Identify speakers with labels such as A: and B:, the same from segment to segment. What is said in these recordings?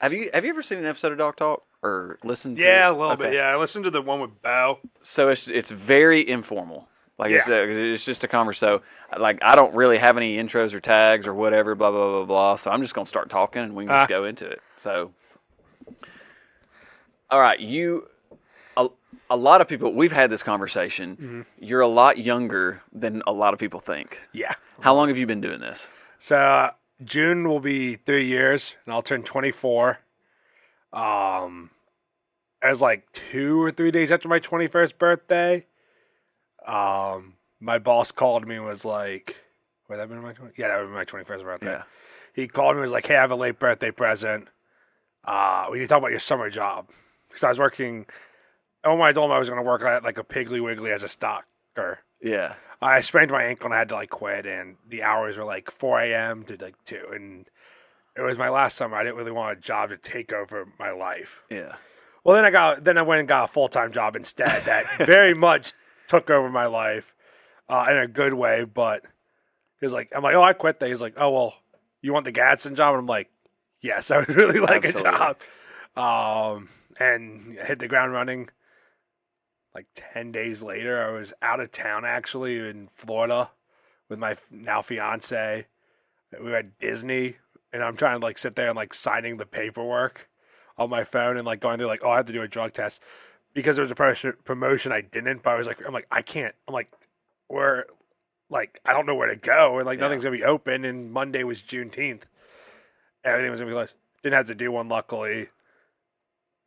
A: Have you ever seen an episode of Dawg Talk or listened to
B: Yeah,
A: it?
B: a little bit. Yeah, I listened to the one with Bo.
A: So it's very informal. Like
B: Yeah.
A: it's just a conversation. Like I don't really have any intros or tags or whatever. Blah blah blah blah. So I'm just gonna start talking and we can just go into it. So, all right, a lot of people. We've had this conversation.
B: Mm-hmm.
A: You're a lot younger than a lot of people think.
B: Yeah.
A: How long have you been doing this?
B: So June will be 3 years, and I'll turn 24. It was like 2 or 3 days after my 21st birthday. My boss called me and was like, would that have been my 20? Yeah, that would be my 21st birthday.
A: Yeah.
B: He called me and was like, hey, I have a late birthday present. We need to talk about your summer job. Because I was working, when I told him I was going to work at like a Piggly Wiggly as a stocker.
A: Yeah.
B: I sprained my ankle and I had to like quit, and the hours were like 4 a.m. to like 2. And it was my last summer. I didn't really want a job to take over my life.
A: Yeah.
B: Well, then I went and got a full-time job instead that very much took over my life in a good way. But he was like, I'm like, oh, I quit that. He's like, oh, well, you want the Gadsden job? And I'm like, yes, I would really like
A: Absolutely.
B: a job. And I hit the ground running. Like 10 days later, I was out of town actually in Florida with my now fiance. We were at Disney, and I'm trying to like sit there and like signing the paperwork on my phone and like going through like, oh, I have to do a drug test because there was a promotion I didn't. But I'm like, I can't. I'm like, where, like, I don't know where to go, and like nothing's gonna be open. And Monday was Juneteenth. Everything was gonna be closed. Didn't have to do one luckily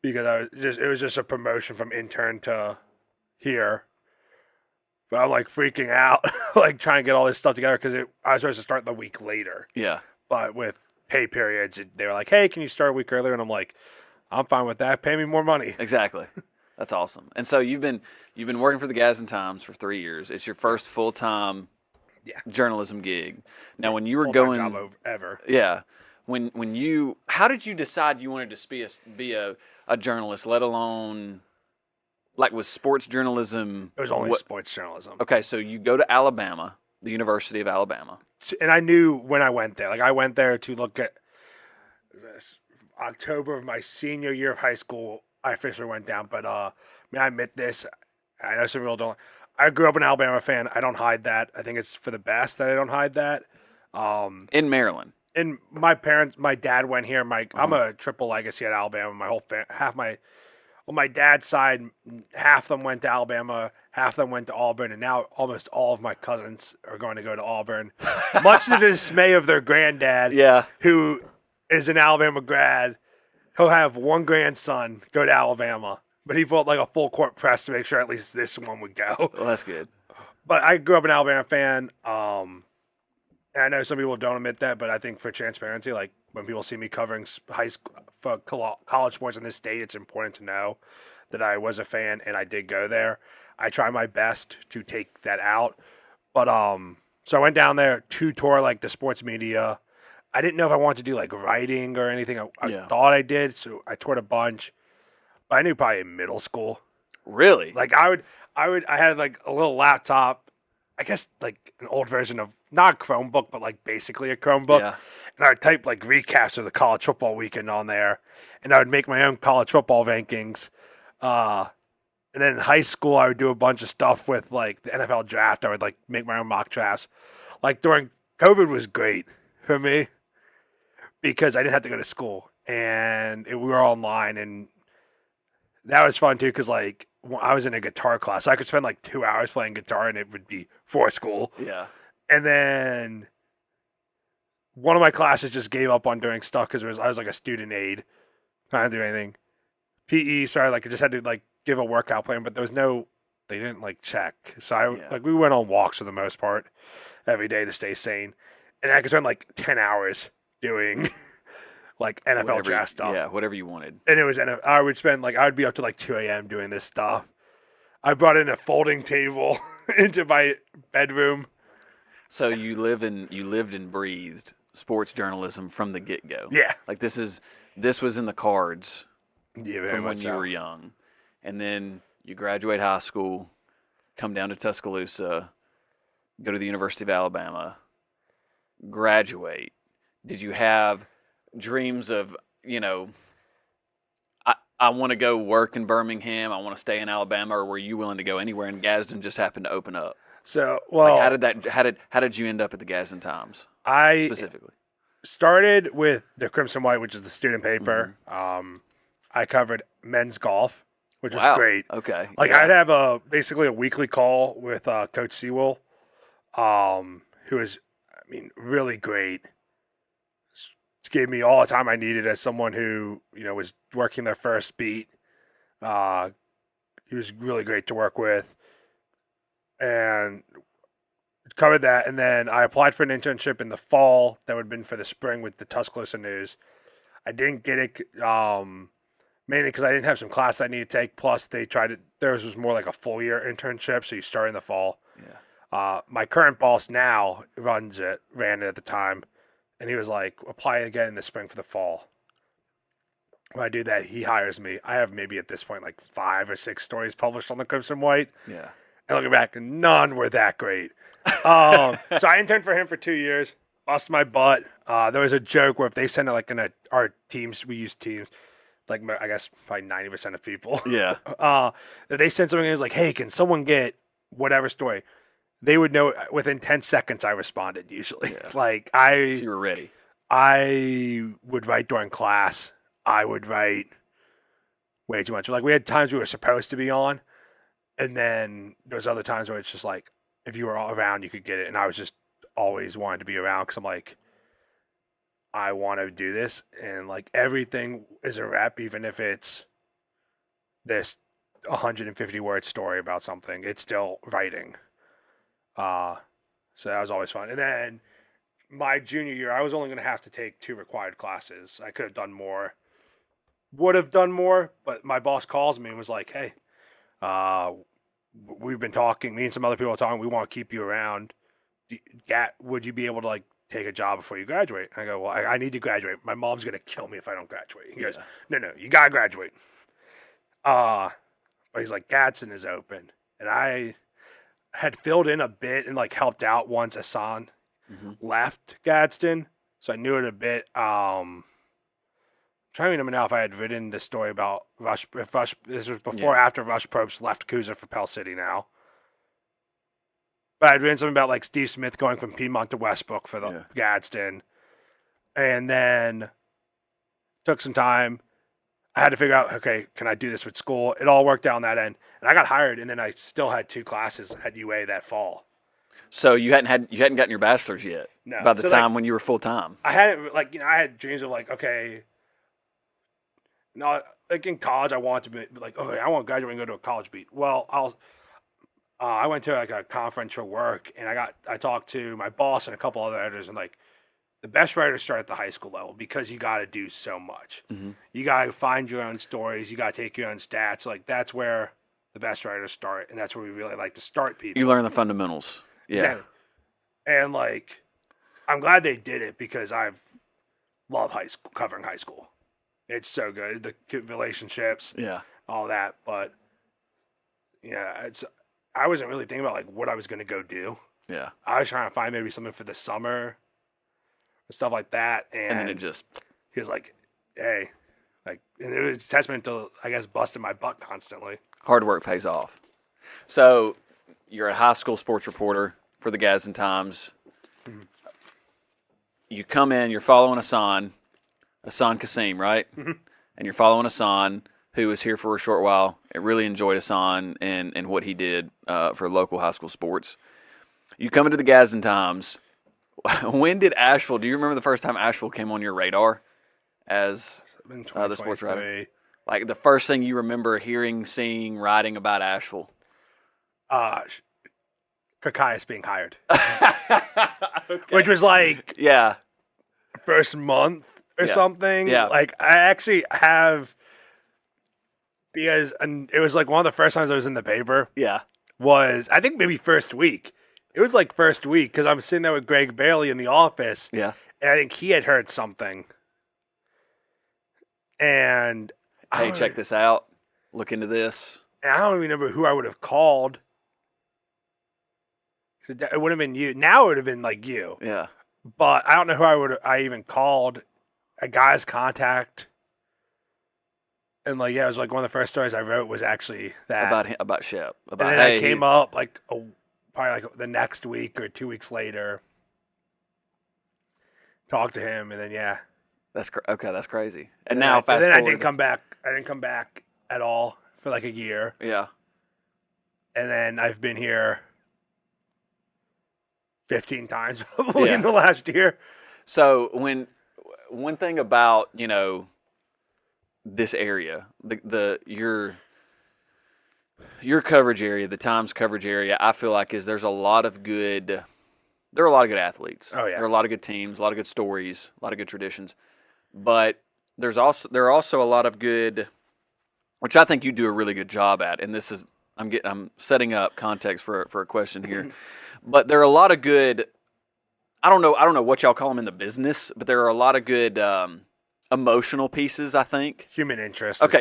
B: because it was just a promotion from intern to here, but I'm like freaking out, like trying to get all this stuff together because I was supposed to start the week later.
A: Yeah.
B: But with pay periods, they were like, "Hey, can you start a week earlier?" And I'm like, "I'm fine with that. Pay me more money."
A: Exactly. That's awesome. And so you've been working for the Gadsden Times for 3 years. It's your first full-time journalism gig. Now, when you were
B: Full-time
A: going
B: job ever,
A: yeah, how did you decide you wanted to be a journalist, let alone like with sports journalism?
B: it was only sports journalism.
A: Okay, so you go to Alabama, the University of Alabama.
B: And I knew when I went there. Like I went there to look at this October of my senior year of high school. I officially went down, but I admit this. I know some people don't. I grew up an Alabama fan. I don't hide that. I think it's for the best that I don't hide that.
A: In Maryland.
B: And my dad went here. I'm a triple legacy at Alabama. My whole on my dad's side, half of them went to Alabama, half of them went to Auburn, and now almost all of my cousins are going to go to Auburn, much to the dismay of their granddad, who is an Alabama grad. He'll have one grandson go to Alabama, but he built like a full court press to make sure at least this one would go.
A: Well, that's good.
B: But I grew up an Alabama fan. And I know some people don't admit that, but I think for transparency, like when people see me covering high school, for college sports in this state, it's important to know that I was a fan and I did go there. I try my best to take that out. But so I went down there to tour like the sports media. I didn't know if I wanted to do like writing or anything. I thought I did, so I toured a bunch. But I knew probably in middle school.
A: Really?
B: Like I had like a little laptop, I guess like an old version of not a Chromebook, but like basically a Chromebook.
A: Yeah.
B: And I would type like recaps of the college football weekend on there, and I would make my own college football rankings. And then in high school, I would do a bunch of stuff with like the NFL draft. I would like make my own mock drafts. Like during COVID was great for me because I didn't have to go to school and we were all online, and that was fun too because like I was in a guitar class, so I could spend like 2 hours playing guitar, and it would be for school.
A: Yeah.
B: And then one of my classes just gave up on doing stuff because I was like a student aide. I didn't do anything. PE, sorry, like I just had to like give a workout plan, but there was they didn't like check. So like we went on walks for the most part every day to stay sane. And I could spend like 10 hours doing like NFL draft stuff.
A: Yeah, whatever you wanted.
B: And it was, I would be up to like 2 a.m. doing this stuff. I brought in a folding table into my bedroom.
A: So you lived and breathed sports journalism from the get-go.
B: Yeah.
A: Like this was in the cards from when you
B: so.
A: were young. And then you graduate high school, come down to Tuscaloosa, go to the University of Alabama, graduate. Did you have dreams of, I want to go work in Birmingham, I want to stay in Alabama, or were you willing to go anywhere and Gadsden just happened to open up?
B: So, well,
A: how did you end up at the Gadsden Times
B: I
A: specifically?
B: started with the Crimson White, which is the student paper. I covered men's golf, which was great.
A: Okay.
B: Like I'd have basically a weekly call with Coach Sewell, who was, really great. Gave me all the time I needed as someone who, was working their first beat. He was really great to work with, and covered that. And then I applied for an internship in the fall that would have been for the spring with the Tuscaloosa News. I didn't get it. Mainly because I didn't have some class I needed to take. Plus, theirs was more like a full year internship, so you start in the fall.
A: Yeah.
B: My current boss now ran it at the time, and he was like, apply again in the spring for the fall. When I do that, he hires me. I have maybe at this point like 5 or 6 stories published on the Crimson White.
A: Yeah.
B: And looking back, none were that great. So I interned for him for 2 years, busted my butt. There was a joke where if they send it like our teams, we use teams. Like, I guess probably 90% of people.
A: Yeah.
B: They sent something that was like, hey, can someone get whatever story? They would know within 10 seconds I responded usually. Yeah. So
A: you were ready.
B: I would write during class. I would write way too much. Like we had times we were supposed to be on. And then there's other times where it's just like, if you were all around, you could get it. And I was just always wanted to be around because I'm like, I want to do this, and like everything is a rep, even if it's this 150 word story about something, it's still writing. So that was always fun. And then my junior year, I was only going to have to take 2 required classes. I could have done more, would have done more, but my boss calls me and was like, hey, we've been talking, me and some other people are talking, we want to keep you around. Would you be able to like take a job before you graduate? I go, well, I need to graduate. My mom's going to kill me if I don't graduate. He goes, no, you got to graduate. But he's like, Gadsden is open. And I had filled in a bit and like helped out once Hassan left Gadsden. So I knew it a bit. I'm trying to remember now if I had written the story about Rush. This was before or after Rush Probst left Coosa for Pell City now. But I'd written something about like Steve Smith going from Piedmont to Westbrook for the Gadsden. And then took some time. I had to figure out, okay, can I do this with school? It all worked out on that end. And I got hired, and then I still had 2 classes at UA that fall.
A: So you hadn't gotten your bachelor's yet?
B: No.
A: By the time when you were full time?
B: I hadn't, I had dreams of like, okay, no, like in college I wanted to be like, okay, I want to graduate and go to a college beat. Well, I went to like a conference for work, and I talked to my boss and a couple other editors, and like the best writers start at the high school level because you got to do so much. Mm-hmm. You got to find your own stories. You got to take your own stats. Like that's where the best writers start, and that's where we really like to start people.
A: You learn the fundamentals. Yeah.
B: Exactly. And like, I'm glad they did it because I've loved covering high school. It's so good. The relationships.
A: Yeah.
B: All that. But yeah, I wasn't really thinking about like what I was going to go do.
A: Yeah.
B: I was trying to find maybe something for the summer, stuff like that. And
A: then it just,
B: he was like, hey, like, and it was a testament to, I guess, busting my butt constantly.
A: Hard work pays off. So you're a high school sports reporter for the Gadsden Times. Mm-hmm. You come in, you're following Hassan Kasim, right? Mm-hmm. And you're following Hassan, who was here for a short while. I really enjoyed Hassan and what he did for local high school sports. You come into the Gadsden Times. When did Asheville, do you remember the first time Asheville came on your radar as the sports writer? Like the first thing you remember hearing, seeing, writing about Asheville?
B: Kakaias being hired. Okay. Which was like first month or something. Yeah. Like I actually have, because it was like one of the first times I was in the paper.
A: Yeah.
B: Was I think maybe first week. It was like first week because I'm sitting there with Greg Bailey in the office.
A: Yeah.
B: And I think he had heard something. And
A: hey, check this out. Look into this.
B: And I don't even remember who I would have called. It would have been you. Now it would have been like you.
A: Yeah.
B: But I don't know who I even called. A guy's contact. And like, yeah, it was like one of the first stories I wrote was actually that
A: about Shep.
B: and then I came up like probably like the next week or 2 weeks later, talked to him, and then yeah,
A: That's okay. That's crazy. And
B: then
A: now
B: and then I
A: forward.
B: didn't come back. I didn't come back at all for like a year,
A: Yeah.
B: and then I've been here 15 times probably in the last year.
A: So one thing about this area, your coverage area, the Times coverage area, I feel like there are a lot of good athletes.
B: Oh, yeah.
A: There are a lot of good teams, a lot of good stories, a lot of good traditions. But there are also a lot of good, which I think you do a really good job at. And this is I'm setting up context for a question here. But there are a lot of good. I don't know what y'all call them in the business, but there are a lot of good emotional pieces, I think.
B: Human interest.
A: Okay,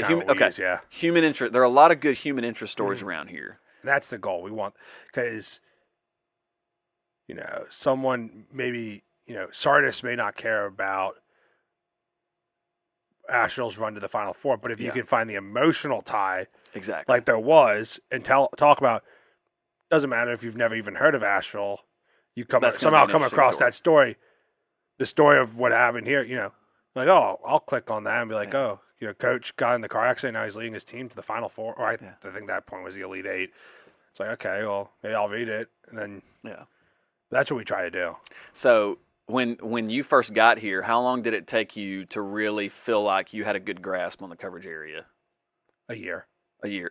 B: yeah.
A: Human interest. There are a lot of good human interest stories around here.
B: That's the goal we want, because someone maybe Sardis may not care about Asheville's run to the Final Four, but if you can find the emotional tie,
A: exactly,
B: like there was, and talk about, doesn't matter if you've never even heard of Asheville, you somehow come across that story, the story of what happened here, like, oh, I'll click on that and be like, oh, coach got in the car accident, now he's leading his team to the Final Four, or I think that point was the Elite Eight. It's like, okay, well, maybe I'll read it, and then that's what we try to do.
A: So when you first got here, how long did it take you to really feel like you had a good grasp on the coverage area?
B: A year.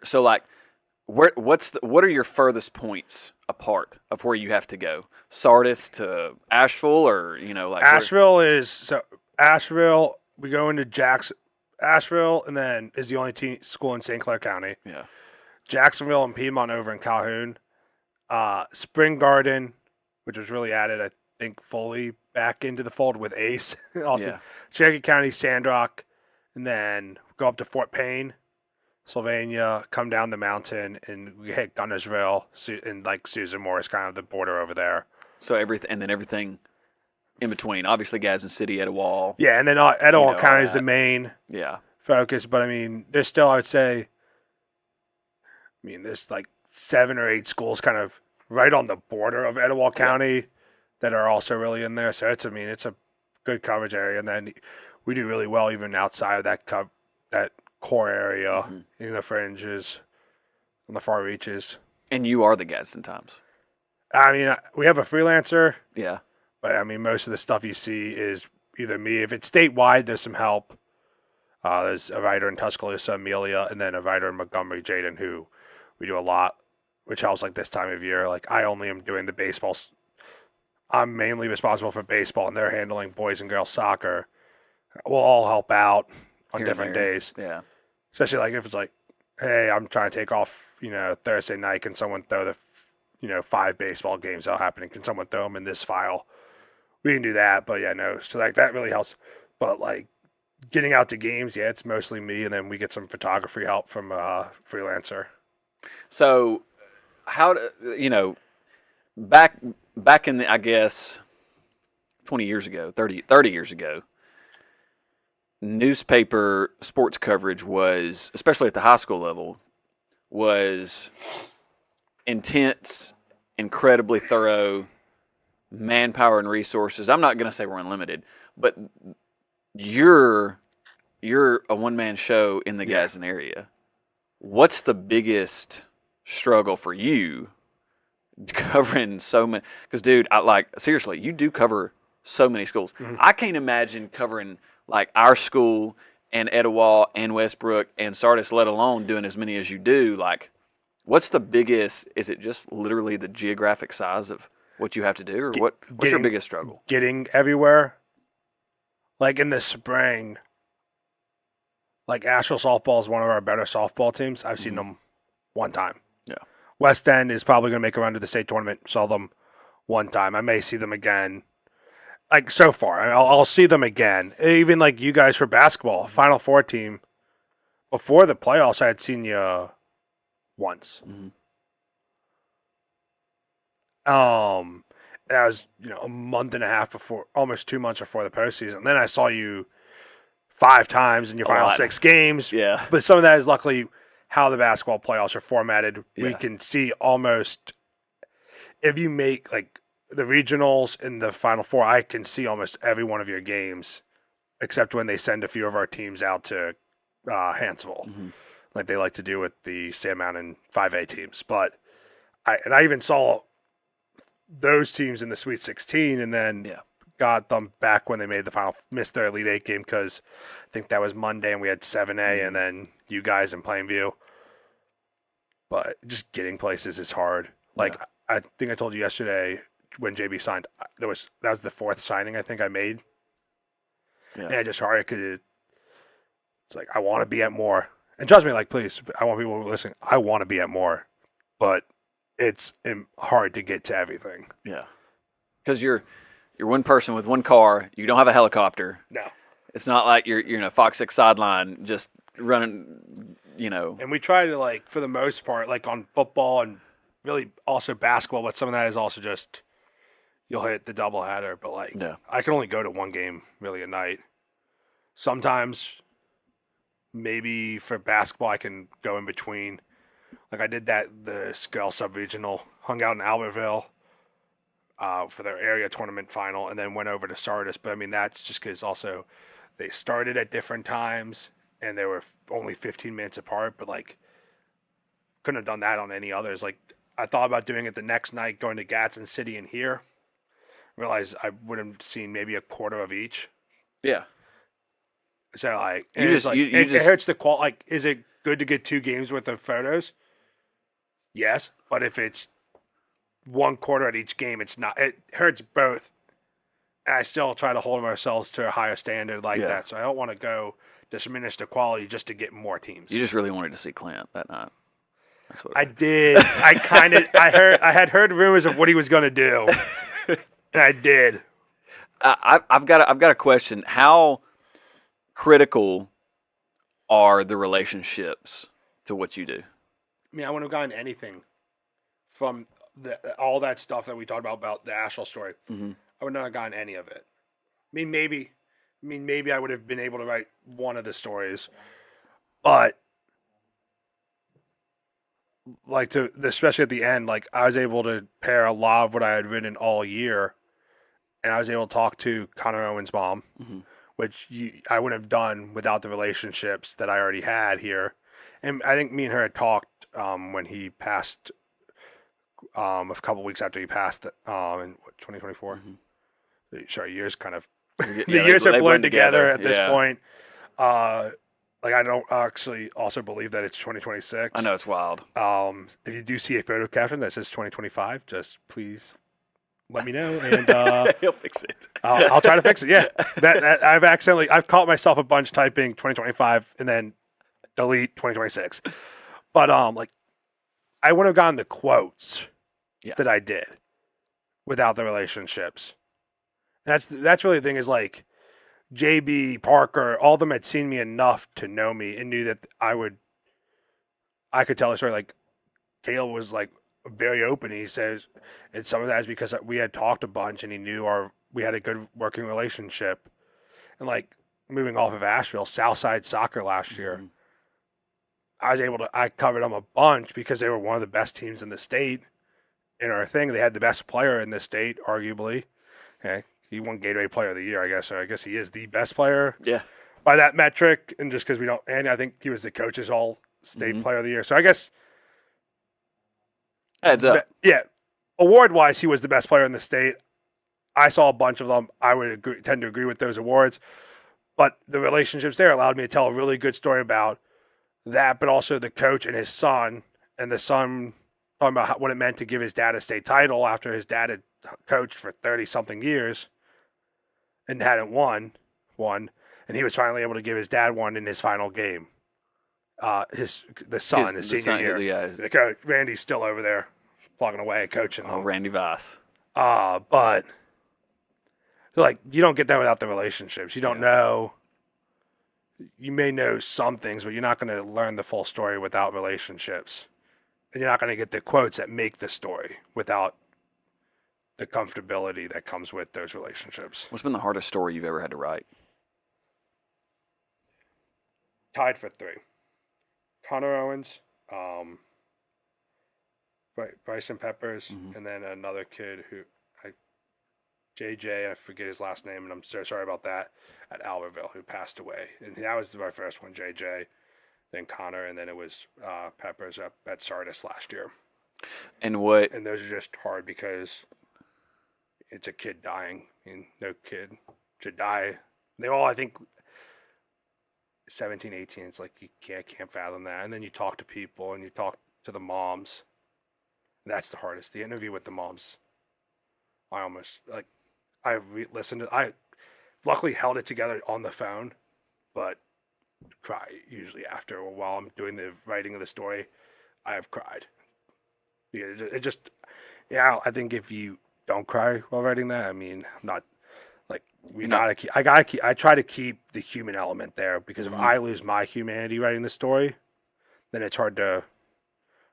A: So like, what are your furthest points apart of where you have to go? Sardis to Asheville, or like
B: Asheville. We go into Asheville, and then is the only school in St. Clair County.
A: Yeah.
B: Jacksonville and Piedmont over in Calhoun. Spring Garden, which was really added, I think, fully back into the fold with Ace. Also, Cherokee County, Sandrock, and then go up to Fort Payne, Sylvania, come down the mountain, and we hit Gunnersville, and like Susan Morris, kind of the border over there.
A: So everything in between. Obviously, Gadsden City, Etowah.
B: Yeah, and then Etowah County is the main focus. But I mean, there's still, I would say, there's like 7 or 8 schools kind of right on the border of Etowah County that are also really in there. So it's a good coverage area, and then we do really well even outside of that core area in the fringes, on the far reaches.
A: And you are the Gadsden Times.
B: I mean, we have a freelancer.
A: Yeah.
B: But I mean, most of the stuff you see is either me. If it's statewide, there's some help. There's a writer in Tuscaloosa, Amelia, and then a writer in Montgomery, Jaden, who we do a lot, which helps like this time of year. Like I only am doing the baseball. I'm mainly responsible for baseball, and they're handling boys and girls soccer. We'll all help out on different days.
A: Yeah.
B: Especially like if it's like, hey, I'm trying to take off, Thursday night. Can someone throw the, 5 baseball games that are happening? Can someone throw them in this file? We can do that, but so like that really helps. But like getting out to games, it's mostly me, and then we get some photography help from a freelancer.
A: So, back in the, I guess, 20 years ago, 30 years ago, newspaper sports coverage was, especially at the high school level, was intense, incredibly thorough, manpower and resources. I'm not going to say we're unlimited, but you're a one-man show in the Gadsden area. What's the biggest struggle for you covering so many? Because, dude, seriously, you do cover so many schools. Mm-hmm. I can't imagine covering like our school and Etowah and Westbrook and Sardis, let alone doing as many as you do. Like, what's the biggest? Is it just literally the geographic size of what you have to do, or what's your biggest struggle?
B: Getting everywhere. Like in the spring, like Asheville softball is one of our better softball teams. I've seen them one time.
A: Yeah.
B: West End is probably going to make a run to the state tournament. Saw them one time. I may see them again. Like so far, I'll see them again. Even like you guys for basketball, Final Four team. Before the playoffs, I had seen you once.
A: Mm-hmm.
B: That was a month and a half before, almost 2 months before the postseason. Then I saw you 5 times in your final
A: lot.
B: 6 games.
A: Yeah.
B: But some of that is luckily how the basketball playoffs are formatted.
A: Yeah.
B: We can see almost, if you make like the regionals and the Final Four, I can see almost every one of your games, except when they send a few of our teams out to Hansville, like they like to do with the Sand Mountain 5A teams. But I even saw those teams in the Sweet 16, and then got them back when they made the final, missed their Elite 8 game because I think that was Monday and we had 7A and then you guys in Plainview. But just getting places is hard. Like I think I told you yesterday when JB signed, that was the 4th signing I think I made. Yeah. And it's just hard because it's like I want to be at more. And trust me, like please, I want people listening. I want to be at more, but it's hard to get to everything.
A: Yeah, because you're one person with one car. You don't have a helicopter.
B: No,
A: it's not like you're Fox 6 sideline just running.
B: And we try to, like, for the most part, like on football and really also basketball, but some of that is also just you'll hit the doubleheader. But like, I can only go to one game really a night. Sometimes, maybe for basketball, I can go in between. Like I did that the Scale Sub-Regional, hung out in Albertville for their area tournament final, and then went over to Sardis. But I mean, that's just because also they started at different times and they were only 15 minutes apart. But like, couldn't have done that on any others. Like I thought about doing it the next night, going to Gadsden City and here. Realized I would have seen maybe a quarter of each.
A: Yeah.
B: So like,
A: it
B: hurts the quality. Like, is it good to get 2 games worth of photos? Yes, but if it's 1 quarter at each game, it's not. It hurts both. And I still try to hold ourselves to a higher standard like that. So I don't want to go diminish the quality just to get more teams.
A: You just really wanted to see Clint that night. That's what
B: I did. I had heard rumors of what he was going to do, and I did.
A: I've got a question. How critical are the relationships to what you do?
B: I mean, I wouldn't have gotten anything from all that stuff that we talked about the Ashville story. Mm-hmm. I would not have gotten any of it. I mean, maybe I would have been able to write one of the stories, but like especially at the end, like I was able to pair a lot of what I had written all year, and I was able to talk to Connor Owen's mom, which I wouldn't have done without the relationships that I already had here. And I think me and her had talked when he passed, a couple weeks after he passed, in 2024. Sorry, years kind of the years have blurred together at this point. Like I don't actually also believe that it's 2026.
A: I know it's wild.
B: If you do see a photo caption that says 2025, just please let me know, and
A: he'll fix it.
B: I'll try to fix it. Yeah, that I've caught myself a bunch typing 2025 and then delete 2026. But like I wouldn't have gotten the quotes that I did without the relationships. That's really the thing is like JB, Parker, all of them had seen me enough to know me and knew that I could tell a story. Like Caleb was like very open. He says, and some of that is because we had talked a bunch and he knew we had a good working relationship. And like moving off of Asheville, Southside Soccer last year, I covered them a bunch because they were one of the best teams in the state in our thing. They had the best player in the state, arguably. Okay. He won Gatorade Player of the Year, I guess. So I guess he is the best player by that metric. And just because we don't, and I think he was the coach's all-state Player of the Year. So I guess
A: adds up.
B: Yeah, award-wise, he was the best player in the state. I saw a bunch of them. I would tend to agree with those awards. But the relationships there allowed me to tell a really good story about that, but also the coach and his son, and the son talking about what it meant to give his dad a state title after his dad had coached for 30-something years and hadn't won one, and he was finally able to give his dad one in his final game. His senior year. The coach, Randy's still over there plugging away, coaching.
A: Oh, Randy Voss.
B: But like you don't get that without the relationships. You don't know. You may know some things, but you're not going to learn the full story without relationships, and you're not going to get the quotes that make the story without the comfortability that comes with those relationships.
A: What's been the hardest story you've ever had to write?
B: tied for 3. Connor Owens, Bryson Peppers, and then another kid JJ, I forget his last name, and I'm so sorry about that, at Albertville, who passed away. And that was my first one, JJ, then Connor, and then it was Peppers up at Sardis last year.
A: And
B: those are just hard because it's a kid dying. I mean, no kid should die. They all, I think, 17, 18, it's like you can't fathom that. And then you talk to people and you talk to the moms. That's the hardest. The interview with the moms. I luckily held it together on the phone, but cry usually after, or while I'm doing the writing of the story, I have cried. It just, I think if you don't cry while writing that, I mean, I'm not, like, I try to keep the human element there, because if I lose my humanity writing the story, then it's hard to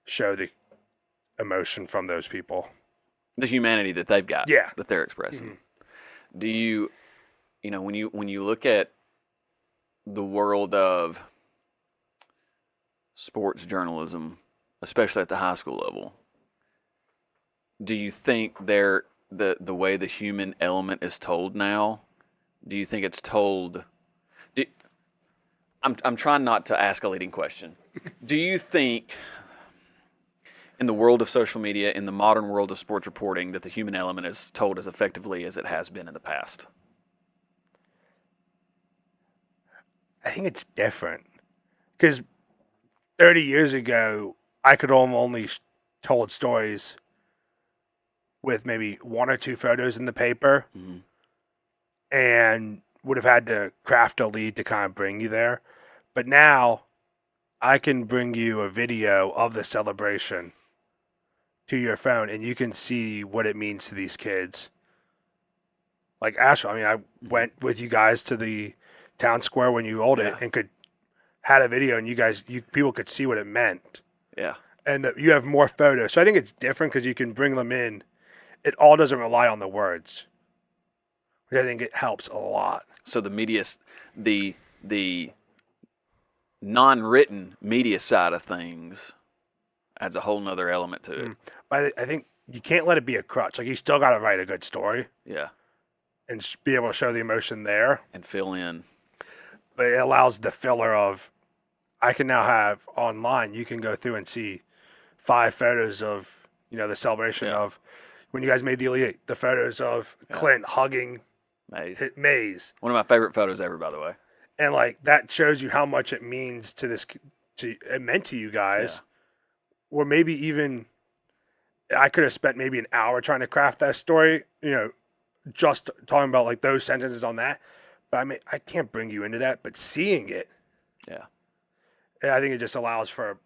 B: show the emotion from those people.
A: The humanity that they've got, that they're expressing.
B: Mm-hmm.
A: Do you when you look at the world of sports journalism, especially at the high school level, do you think the way the human element is told now, do you think it's told? I'm trying not to ask a leading question. Do you think, in the world of social media, in the modern world of sports reporting, that the human element is told as effectively as it has been in the past?
B: I think it's different. Because 30 years ago, I could only told stories with maybe 1 or 2 photos in the paper, and would have had to craft a lead to kind of bring you there. But now, I can bring you a video of the celebration to your phone, and you can see what it means to these kids. Like Ashville, I mean, I went with you guys to the town square when you rolled it, and had a video, and people could see what it meant.
A: Yeah.
B: And you have more photos. So I think it's different because you can bring them in. It all doesn't rely on the words, which I think it helps a lot.
A: So the media, the non-written media side of things adds a whole nother element to it.
B: But I think you can't let it be a crutch. Like, you still got to write a good story.
A: Yeah.
B: And be able to show the emotion there.
A: And fill in.
B: But it allows the filler of, I can now have online, you can go through and see 5 photos of, the celebration of when you guys made the Elite Eight, the photos of Clint hugging Maze.
A: One of my favorite photos ever, by the way.
B: And, like, that shows you how much it means it meant to you guys. Yeah. Or maybe even, I could have spent maybe an hour trying to craft that story, just talking about, like, those sentences on that. But I can't bring you into that, but seeing it.
A: Yeah.
B: I think it just allows for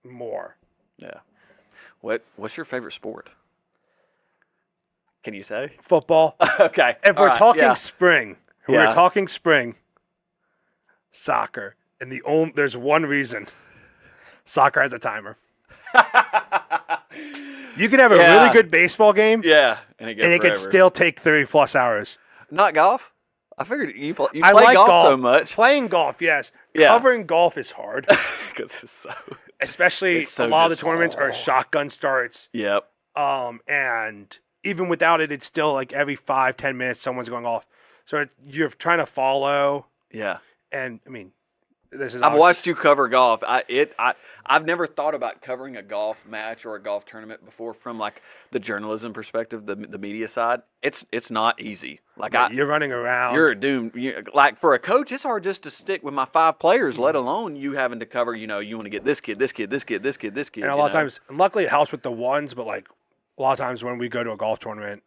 B: more.
A: Yeah. What's your favorite sport? Can you say?
B: Football.
A: Okay.
B: If we're talking spring, soccer. And there's one reason. Soccer has a timer. You can have a really good baseball game.
A: Yeah. And
B: it could still take 30+ hours.
A: Not golf? I figured you play
B: like
A: golf so much.
B: Playing golf, yes.
A: Yeah.
B: Covering golf is hard.
A: Because it's so...
B: Especially a lot of the tournaments are shotgun starts.
A: Yep.
B: And even without it, it's still like every 5-10 minutes someone's going off. So you're trying to follow.
A: Yeah.
B: And I mean,
A: I've watched you cover golf. I've never thought about covering a golf match or a golf tournament before from like the journalism perspective, the media side. It's not easy. Like
B: you're running around.
A: You're doomed. Like for a coach, it's hard just to stick with my 5 players, let alone you having to cover. You want to get this kid, this kid, this kid, this kid, this kid.
B: And a lot of times, luckily, it helps with the ones. But like a lot of times when we go to a golf tournament,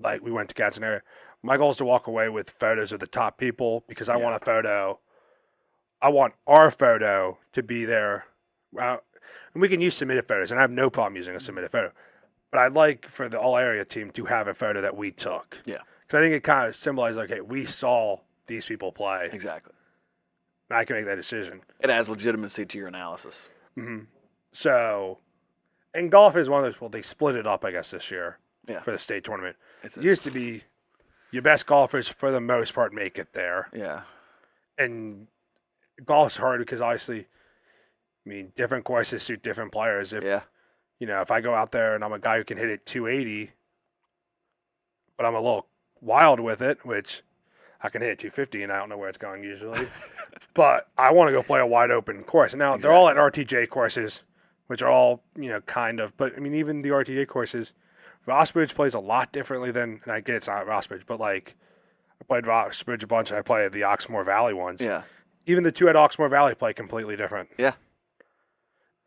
B: like we went to Gadsden area, my goal is to walk away with photos of the top people because I want a photo. I want our photo to be there. And we can use submitted photos, and I have no problem using a submitted photo. But I'd like for the all-area team to have a photo that we took.
A: Yeah.
B: Because I think it kind of symbolizes, okay, we saw these people play.
A: Exactly.
B: And I can make that decision.
A: It adds legitimacy to your analysis.
B: Mm-hmm. So, and golf is one of those, they split it up, I guess, this year for the state tournament. It used to be your best golfers, for the most part, make it there.
A: Yeah.
B: And golf's hard because obviously, I mean, different courses suit different players. If if I go out there and I'm a guy who can hit it 280, but I'm a little wild with it, which I can hit it 250 and I don't know where it's going usually. But I want to go play a wide open course. And now they're all at RTJ courses, which are all, kind of. But I mean, even the RTJ courses, Rossbridge plays a lot differently than, and I get it's not Rossbridge, but like I played Rossbridge a bunch and I played the Oxmoor Valley ones.
A: Yeah.
B: Even the two at Oxmoor Valley play completely different.
A: Yeah.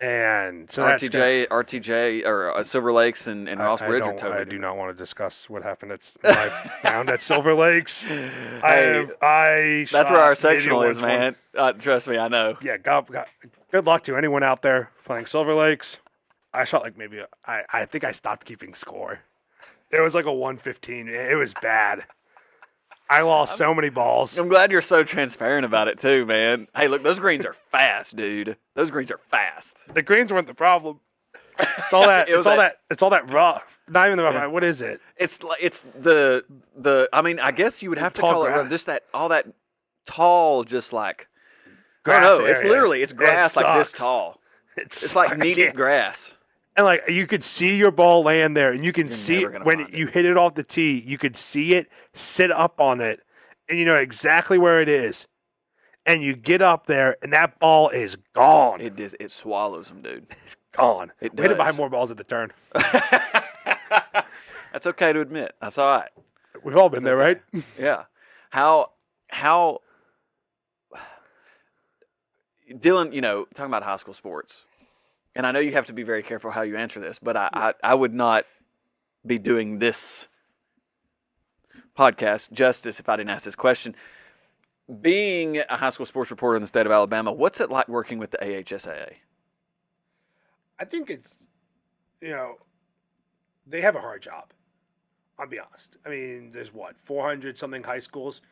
B: And so
A: RTJ or Silver Lakes and Rossbridge are totally
B: I do not want to discuss what happened at my round at Silver Lakes.
A: That's where our sectional is, man. Trust me, I know.
B: Yeah, good luck to anyone out there playing Silver Lakes. I shot like maybe I think I stopped keeping score. It was like a 115. It was bad. I lost so many balls.
A: I'm glad you're so transparent about it too, man. Hey, look, those greens are fast, dude. Those greens are fast.
B: The greens weren't the problem. It's all that. It's all that rough. Not even the rough. Yeah. What is it?
A: It's the. I mean, I guess you would have to call it just that all that tall, just like. Grass. No, it's literally it's grass like this tall. It's like knee-deep grass.
B: And like you could see your ball land there, and you can see when you hit it off the tee, you could see it sit up on it, and you know exactly where it is. And you get up there, and that ball is gone.
A: It is. It swallows them, dude.
B: It's gone.
A: It does.
B: We had to buy more balls at the turn.
A: That's okay to admit. That's all right.
B: We've all been there, right?
A: Yeah. How Dylan, talking about high school sports, and I know you have to be very careful how you answer this, but I would not be doing this podcast justice if I didn't ask this question. Being a high school sports reporter in the state of Alabama, what's it like working with the AHSAA?
B: I think it's, they have a hard job. I'll be honest. I mean, there's 400-something high schools.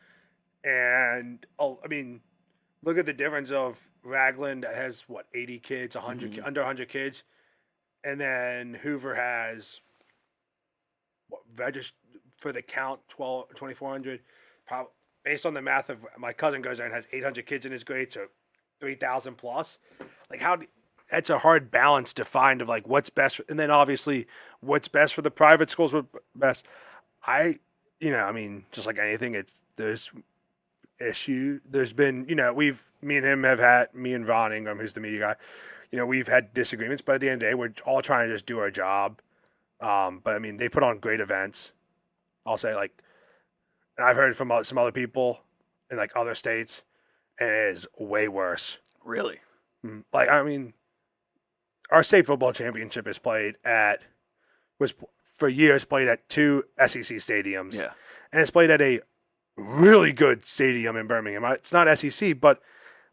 B: And, look at the difference of Ragland that has, 80 kids, 100, under 100 kids. And then Hoover has, registered for the count, 2,400. Based on the math of my cousin goes there and has 800 kids in his grade, so 3,000 plus. Like that's a hard balance to find of like what's best, and then obviously what's best for the private schools. What's best, just like anything, there's issue. There's been, me and Ron Ingram, who's the media guy, we've had disagreements, but at the end of the day, we're all trying to just do our job. But they put on great events. I'll say and I've heard from some other people in other states, and it is way worse.
A: Really?
B: Our state football championship was for years played at 2 SEC stadiums.
A: Yeah.
B: And it's played at a really good stadium in Birmingham. It's not SEC, but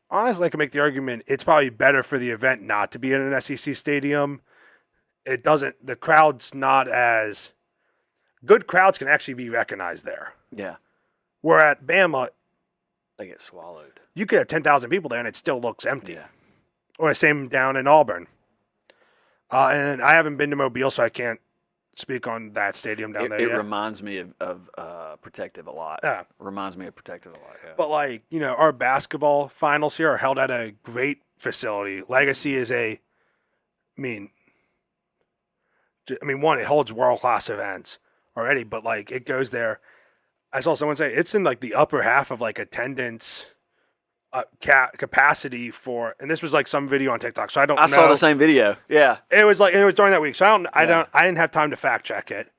B: honestly, I can make the argument it's probably better for the event not to be in an SEC stadium. The crowd's not as good. Crowds can actually be recognized there.
A: Yeah.
B: Where at Bama,
A: they get swallowed.
B: You could have 10,000 people there and it still looks empty.
A: Yeah.
B: Or the same down in Auburn. And I haven't been to Mobile, so I can't speak on that stadium down there.
A: It reminds me of Protective a lot.
B: Yeah.
A: Reminds me of Protective a lot. Yeah.
B: But our basketball finals here are held at a great facility. Legacy is it holds world-class events already, but it goes there. I saw someone say it's in the upper half of attendance capacity for, and this was some video on TikTok. So I
A: saw the same video. Yeah,
B: it was during that week. So I didn't have time to fact check it,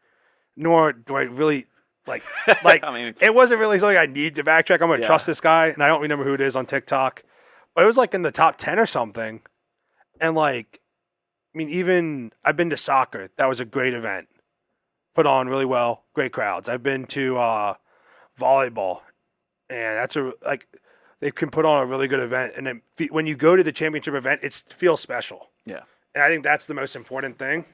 B: nor do I really it wasn't really something I need to fact check. I'm gonna trust this guy, and I don't remember who it is on TikTok, but it was in the top 10 or something, and even I've been to soccer. That was a great event. Put on really well, great crowds. I've been to volleyball, and that's they can put on a really good event. And then when you go to the championship event, it feels special.
A: Yeah,
B: and I think that's the most important thing.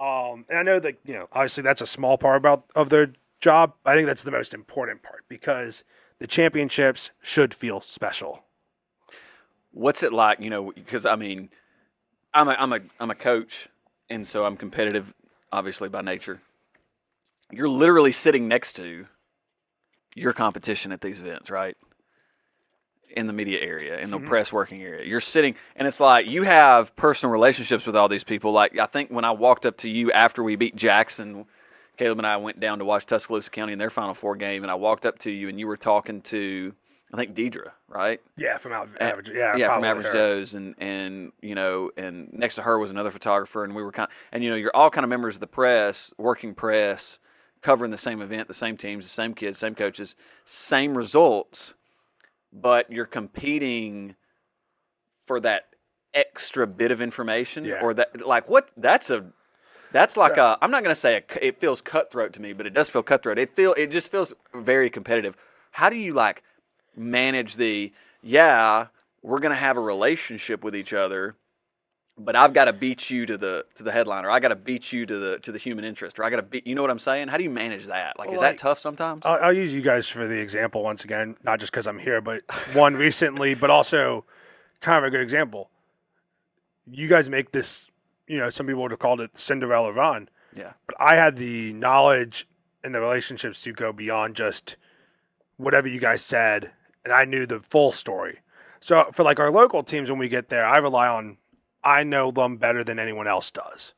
B: And I know that obviously that's a small part of their job. I think that's the most important part because the championships should feel special.
A: What's it like? Because I'm a coach, and so I'm competitive. Obviously, by nature, you're literally sitting next to your competition at these events, right? in the media area, in the press working area. You're sitting, and it's like you have personal relationships with all these people. Like, I think when I walked up to you after we beat Jackson, Caleb and I went down to watch Tuscaloosa County in their Final Four game, and I walked up to you, and you were talking to, I think, Deidre, right?
B: Yeah, from Average.
A: From Average Joe's, and you know, and next to her was another photographer, and we were and you know, you're all kind of members of the press, working press, covering the same event, the same teams, the same kids, same coaches, same results, but you're competing for that extra bit of information, or that, like, what? That's like I'm not going to say it feels cutthroat to me, but it does feel cutthroat. It just feels very competitive. How do you like manage we're going to have a relationship with each other, but I've got to beat you to the headline, or I got to beat you to the human interest, or I got to beat, you know what I'm saying? How do you manage that? Like, is that tough sometimes?
B: I'll use you guys for the example once again, not just because I'm here, but one recently, but also kind of a good example. You guys make this, you know, some people would have called it Cinderella run.
A: Yeah.
B: But I had the knowledge and the relationships to go beyond just whatever you guys said, and I knew the full story. So for like our local teams, when we get there, I know them better than anyone else does,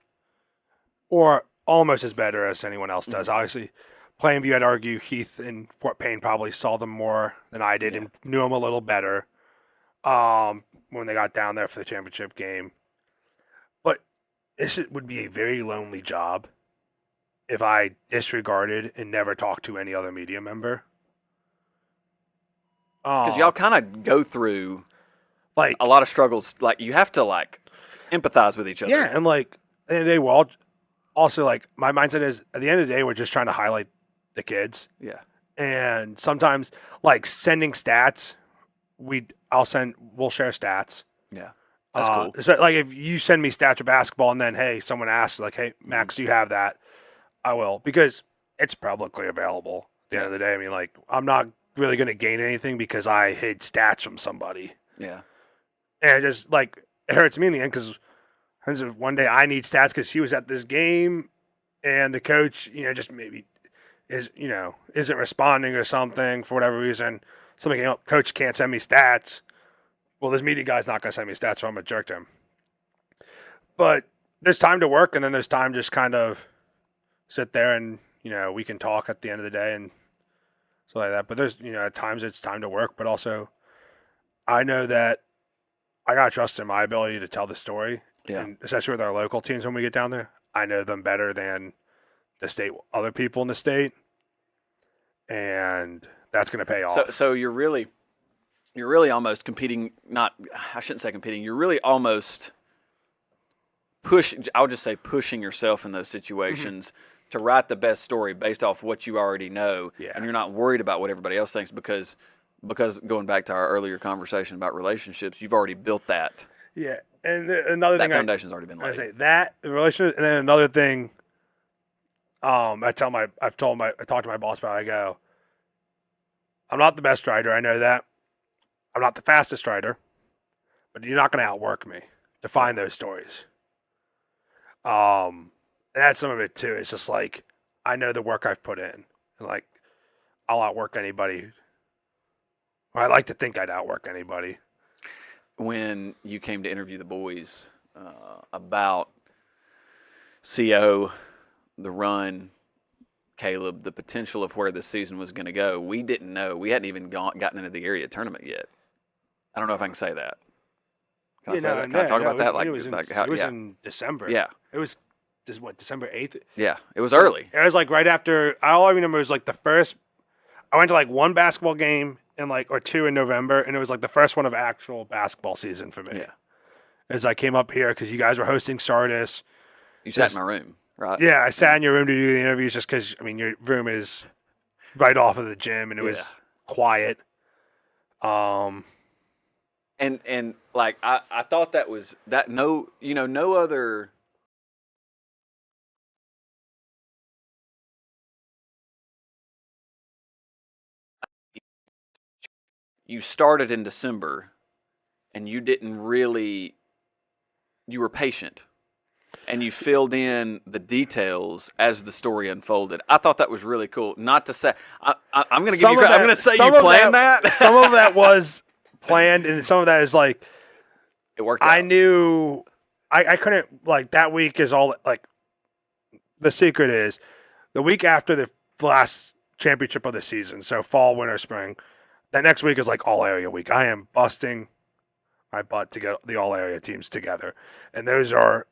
B: or almost as better as anyone else does. Obviously, Plainview, I'd argue Heath and Fort Payne probably saw them more than I did and knew them a little better when they got down there for the championship game. But this would be a very lonely job if I disregarded and never talked to any other media member.
A: Because y'all kind of go through
B: like
A: a lot of struggles. Like, you have to like empathize with each other.
B: Yeah, and like at the end of the day, we're all also like, my mindset is at the end of the day, we're just trying to highlight the kids.
A: Yeah.
B: And sometimes like sending stats, we'll share stats.
A: Yeah. That's cool.
B: Like if you send me stats of basketball and then, hey, someone asks like, hey, Max, do you have that? I will, because it's publicly available at the end of the day. I mean, like, I'm not really going to gain anything because I hid stats from somebody.
A: Yeah.
B: And it just like, it hurts me in the end because one day I need stats because he was at this game and the coach, you know, just maybe isn't responding or something for whatever reason. Something, you know, coach can't send me stats. Well, this media guy's not going to send me stats, so I'm a jerk to him. But there's time to work, and then there's time just kind of sit there and, you know, we can talk at the end of the day and stuff like that. But there's, you know, at times it's time to work, but also I know that I got to trust in my ability to tell the story.
A: Yeah.
B: And especially with our local teams when we get down there. I know them better than the state, other people in the state. And that's going to pay off.
A: So you're really almost competing, I shouldn't say competing, you're really almost pushing yourself in those situations to write the best story based off what you already know.
B: Yeah.
A: And you're not worried about what everybody else thinks because going back to our earlier conversation about relationships, you've already built that.
B: Yeah. And another thing,
A: that foundation's already been laid.
B: I say that the relationship, and then another thing, I talked to my boss about it. I go, I'm not the best writer. I know that. I'm not the fastest writer, but you're not going to outwork me to find those stories. And that's some of it too. It's just like, I know the work I've put in, and like, I'll outwork anybody. Or I like to think I'd outwork anybody.
A: When you came to interview the boys about CO, the run, Caleb, the potential of where this season was going to go, we didn't know. We hadn't even gotten into the area tournament yet. I don't know if I can say that. Can I say that? Can I talk about that?
B: It was in December.
A: Yeah.
B: It was December 8th?
A: Yeah, it was early.
B: It was like right after, all I remember was like the first, I went to like one basketball game or two in November, and it was like the first one of actual basketball season for me.
A: Yeah.
B: As I came up here, because you guys were hosting Sardis.
A: You sat in my room, right?
B: Yeah, I sat in your room to do the interviews just because, I mean, your room is right off of the gym, and it was quiet. And
A: like, I thought that was, that no other... You started in December, and you were patient, and you filled in the details as the story unfolded. I thought that was really cool. Not to say, I'm going to give you credit. I'm going to say you planned that.
B: Some of that was planned, and some of that is like
A: It worked out.
B: I knew I couldn't like that week is all like the secret is the week after the last championship of the season, so fall, winter, spring. That next week is like all area week. I am busting my butt to get the all area teams together, and those are,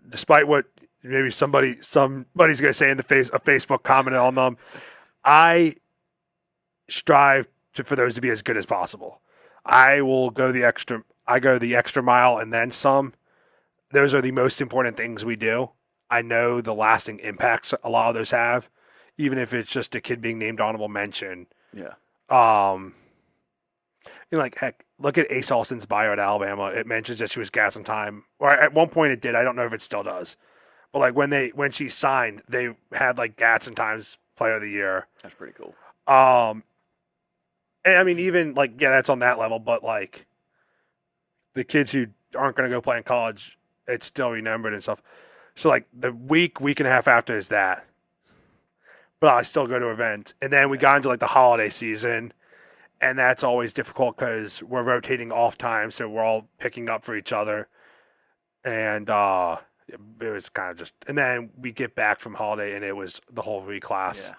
B: despite what maybe somebody's gonna say in a Facebook comment on them, I strive for those to be as good as possible. I will go the extra mile and then some. Those are the most important things we do. I know the lasting impacts a lot of those have, even if it's just a kid being named honorable mention.
A: Yeah.
B: Like heck, look at Ace Olson's bio at Alabama. It mentions that she was Gadsden Time, or at one point it did. I don't know if it still does, but like when she signed, they had like Gadsden Times Player of the Year.
A: That's pretty cool.
B: And I mean, even like that's on that level, but like the kids who aren't going to go play in college, it's still remembered and stuff. So like the week and a half after is that, but I still go to events, and then we got into like the holiday season. And that's always difficult because we're rotating off time, so we're all picking up for each other. And it was kind of just, and then we get back from holiday, and it was the whole reclass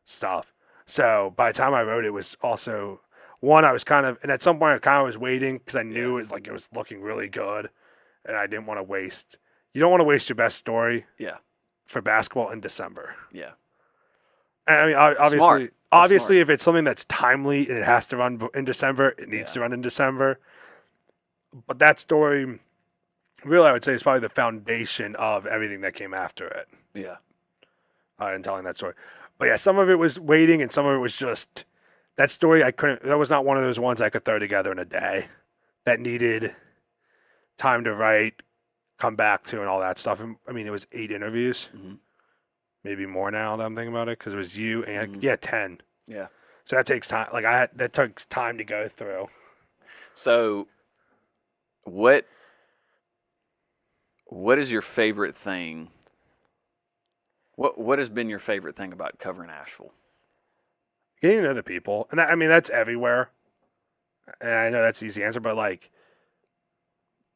B: stuff. So by the time I wrote, it was also one I was kind of, and at some point I kind of was waiting because I knew it was looking really good, and I didn't want to waste. You don't want to waste your best story.
A: Yeah.
B: For basketball in December.
A: Yeah.
B: And I mean, obviously.
A: Smart.
B: Obviously, if it's something that's timely and it has to run in December, it needs to run in December. But that story, really, I would say, is probably the foundation of everything that came after it.
A: Yeah.
B: In telling that story. But yeah, some of it was waiting and some of it was just that story. That was not one of those ones I could throw together in a day. That needed time to write, come back to, and all that stuff. And, I mean, it was 8 interviews. Mm-hmm. Maybe more now that I'm thinking about it, because it was you and 10.
A: Yeah.
B: So that takes time. Like that takes time to go through.
A: So, what is your favorite thing? What has been your favorite thing about covering Asheville?
B: Getting to know the people, and that's everywhere. And I know that's the easy answer, but like,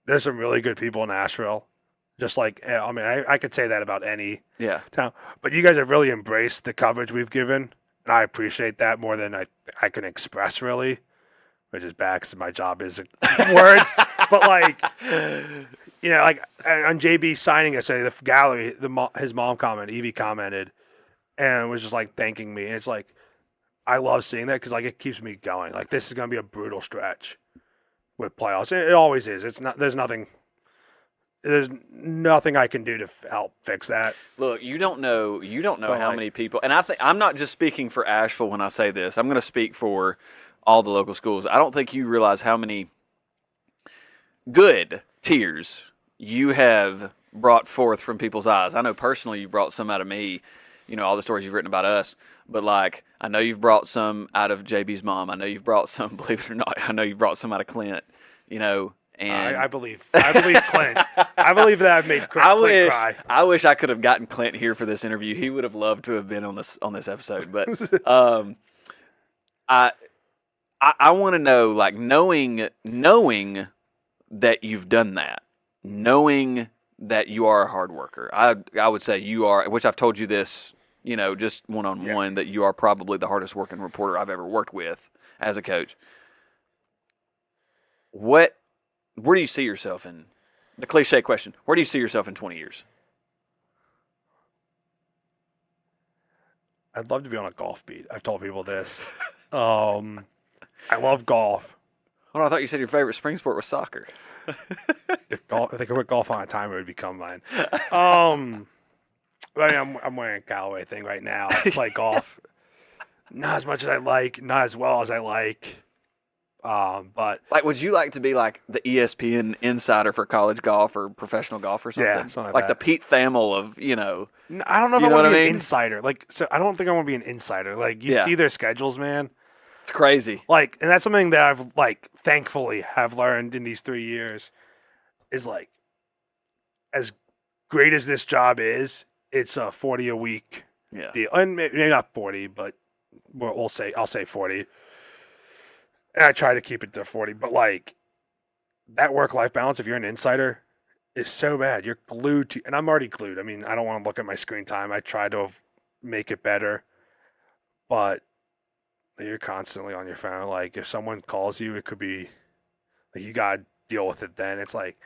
B: there's some really good people in Asheville. Just like, I mean, I could say that about any town. But you guys have really embraced the coverage we've given, and I appreciate that more than I can express, really, which is bad because my job is words. But, like, like on JB signing yesterday, the gallery, his mom commented, Evie commented, and was just, like, thanking me. And it's like, I love seeing that because, like, it keeps me going. Like, this is going to be a brutal stretch with playoffs. It always is. There's nothing I can do to help fix that.
A: Look, you don't know how many people, and I'm not just speaking for Asheville when I say this. I'm going to speak for all the local schools. I don't think you realize how many good tears you have brought forth from people's eyes. I know personally you brought some out of me, all the stories you've written about us, but like, I know you've brought some out of JB's mom. I know you've brought some, believe it or not, I know you've brought some out of Clint, and
B: I believe Clint. I believe that I've made Clint cry.
A: I wish I could have gotten Clint here for this interview. He would have loved to have been on this episode. But I want to know, like, knowing that you've done that, knowing that you are a hard worker. I would say you are, which I've told you this, just one-on-one, that you are probably the hardest working reporter I've ever worked with as a coach. Where do you see yourself in, the cliche question, where do you see yourself in 20 years?
B: I'd love to be on a golf beat. I've told people this. I love golf.
A: Oh, I thought you said your favorite spring sport was soccer.
B: If they could put golf on a timer, it would become mine. I'm wearing a Callaway thing right now. I play golf. Not as much as I like, not as well as I like. But
A: like, would you like to be like the ESPN insider for college golf or professional golf or something?
B: Yeah, something
A: like
B: that.
A: The Pete Thamel of,
B: I don't know if I want to be an insider. Like, so I don't think I want to be an insider. Like, you see their schedules, man.
A: It's crazy.
B: Like, and that's something that I've, like, thankfully have learned in these 3 years is, like, as great as this job is, it's a 40 a week deal. And maybe not 40, but I'll say 40. And I try to keep it to 40, but like that work-life balance, if you're an insider, is so bad. You're glued to, and I'm already glued. I mean, I don't want to look at my screen time. I try to make it better, but you're constantly on your phone. Like if someone calls you, it could be like you gotta deal with it. Then it's like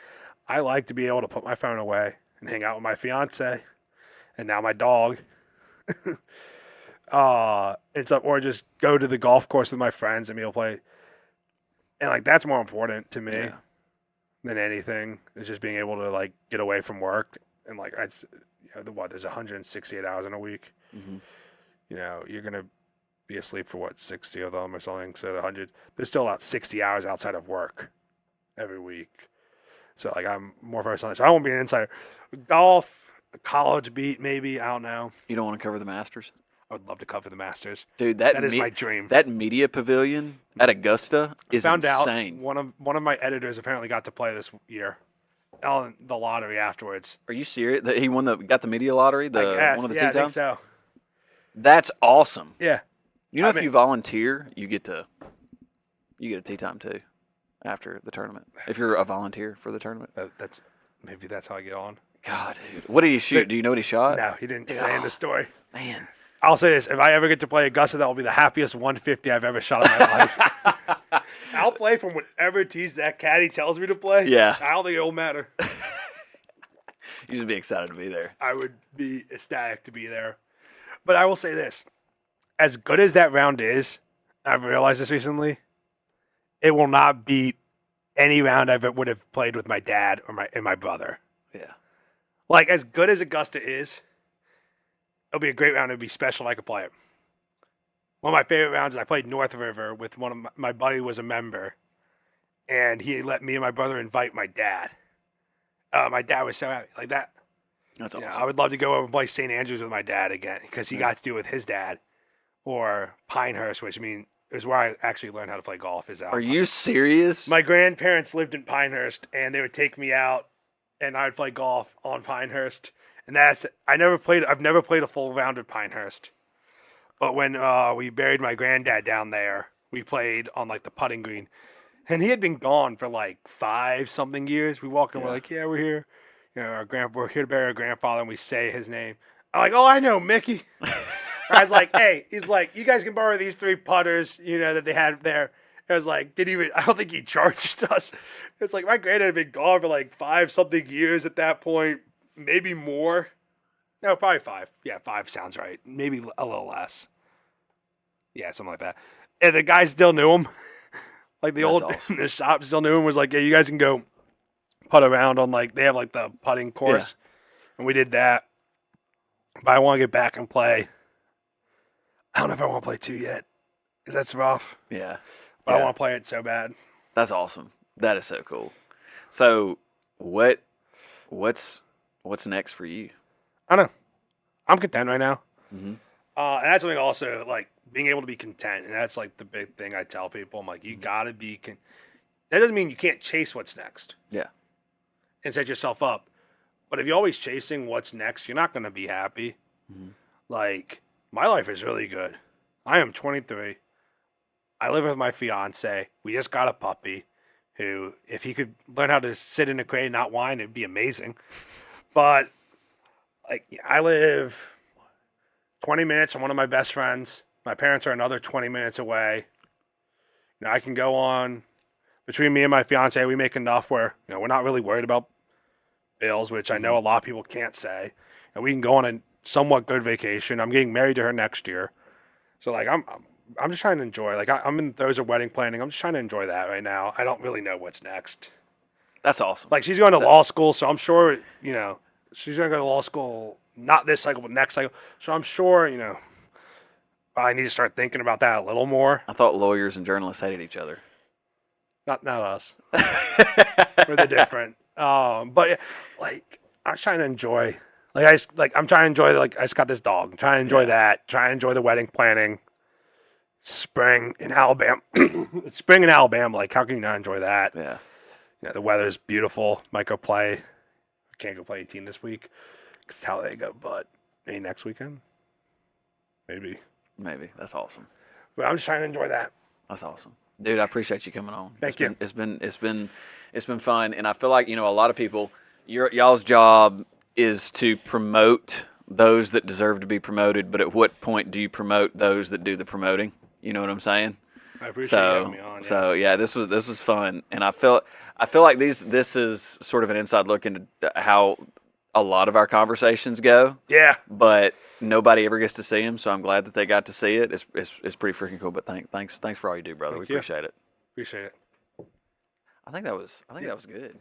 B: I like to be able to put my phone away and hang out with my fiance, and now my dog. It's up, or just go to the golf course with my friends and be able to play. And like that's more important to me than anything. Is just being able to like get away from work and like there's 168 hours in a week.
A: Mm-hmm.
B: You know, you're gonna be asleep for 60 of them or something. So 100, there's still about 60 hours outside of work every week. So like I'm more focused on this. So I won't be an insider. Golf, college beat maybe. I don't know.
A: You don't want to cover the Masters?
B: I would love to cover the Masters.
A: Dude,
B: that is my dream.
A: That media pavilion at Augusta is
B: found
A: insane.
B: Out one of my editors apparently got to play this year. On the lottery afterwards.
A: Are you serious? He got the media lottery?
B: One of the
A: I think
B: so.
A: That's awesome.
B: Yeah.
A: You know, if you volunteer, you get a tee time too after the tournament. If you're a volunteer for the tournament.
B: That's how I get on.
A: God, dude. What did he shoot? Do you know what he shot?
B: No, he didn't say in the story.
A: Man.
B: I'll say this. If I ever get to play Augusta, that will be the happiest 150 I've ever shot in my life. I'll play from whatever tees that caddy tells me to play.
A: Yeah.
B: I don't think it will matter.
A: You just be excited to be there.
B: I would be ecstatic to be there. But I will say this. As good as that round is, I've realized this recently, it will not beat any round I would have played with my dad or my brother.
A: Yeah.
B: Like, as good as Augusta is, it'll be a great round. It'd be special if I could play it. One of my favorite rounds is I played North River with one of my buddy was a member, and he let me and my brother invite my dad. My dad was so happy. Like that.
A: That's awesome.
B: I would love to go over and play St. Andrews with my dad again because he got to do it with his dad. Or Pinehurst, which is where I actually learned how to play golf.
A: Are you serious?
B: My grandparents lived in Pinehurst, and they would take me out, and I would play golf on Pinehurst. And I've never played a full round at Pinehurst. But when we buried my granddad down there, we played on like the putting green. And he had been gone for like 5-something years. We walked in, we're like, yeah, we're here. You know, we're here to bury our grandfather, and we say his name. I'm like, oh, I know, Mickey. I was like, hey, he's like, you guys can borrow these 3 putters, that they had there. I was like, I don't think he charged us. It's like my granddad had been gone for like 5-something years at that point. Maybe more. No, probably 5. Yeah, 5 sounds right. Maybe a little less. Yeah, something like that. And the guy still knew him. Like the
A: awesome.
B: The shop still knew him. Was like, yeah, you guys can go putt around on they have like the putting course. Yeah. And we did that. But I want to get back and play. I don't know if I want to play 2 yet. Because that's rough.
A: Yeah.
B: But I want to play it so bad.
A: That's awesome. That is so cool. So what's next for you?
B: I don't know. I'm content right now.
A: Mm-hmm.
B: And that's something also, like, being able to be content. And that's, like, the big thing I tell people. I'm like, you got to be that doesn't mean you can't chase what's next.
A: Yeah.
B: And set yourself up. But if you're always chasing what's next, you're not going to be happy.
A: Mm-hmm.
B: Like, my life is really good. I am 23. I live with my fiance. We just got a puppy who, if he could learn how to sit in a crate and not whine, it'd be amazing. But, like, I live 20 minutes from one of my best friends. My parents are another 20 minutes away. I can go on. Between me and my fiance, we make enough where, we're not really worried about bills, which I know a lot of people can't say. And we can go on a somewhat good vacation. I'm getting married to her next year. So, like, I'm just trying to enjoy. Like, I'm in those of wedding planning. I'm just trying to enjoy that right now. I don't really know what's next.
A: That's awesome.
B: Like, she's going to law school, so I'm sure, she's going to go to law school, not this cycle, but next cycle. So I'm sure, I need to start thinking about that a little more.
A: I thought lawyers and journalists hated each other.
B: Not us. We're different. But, like, I'm trying to enjoy. I'm trying to enjoy, I just got this dog. I'm trying to enjoy that. Trying to enjoy the wedding planning. Spring in Alabama. Like, how can you not enjoy that?
A: Yeah.
B: The weather's beautiful. Might go play. I can't go play 18 this week because Talladega, but maybe next weekend. Maybe.
A: That's awesome.
B: But I'm just trying to enjoy that.
A: That's awesome. Dude, I appreciate you coming on.
B: Thank you.
A: It's been fun, and I feel like, a lot of people, y'all's job is to promote those that deserve to be promoted, but at what point do you promote those that do the promoting? You know what I'm saying?
B: I appreciate you having me on. Yeah.
A: So yeah, this was fun, and I feel like this is sort of an inside look into how a lot of our conversations go.
B: Yeah.
A: But nobody ever gets to see them, so I'm glad that they got to see it. It's pretty freaking cool. But thanks for all you do, brother.
B: Thank
A: We
B: you.
A: appreciate it.
B: Appreciate it.
A: I think that was good.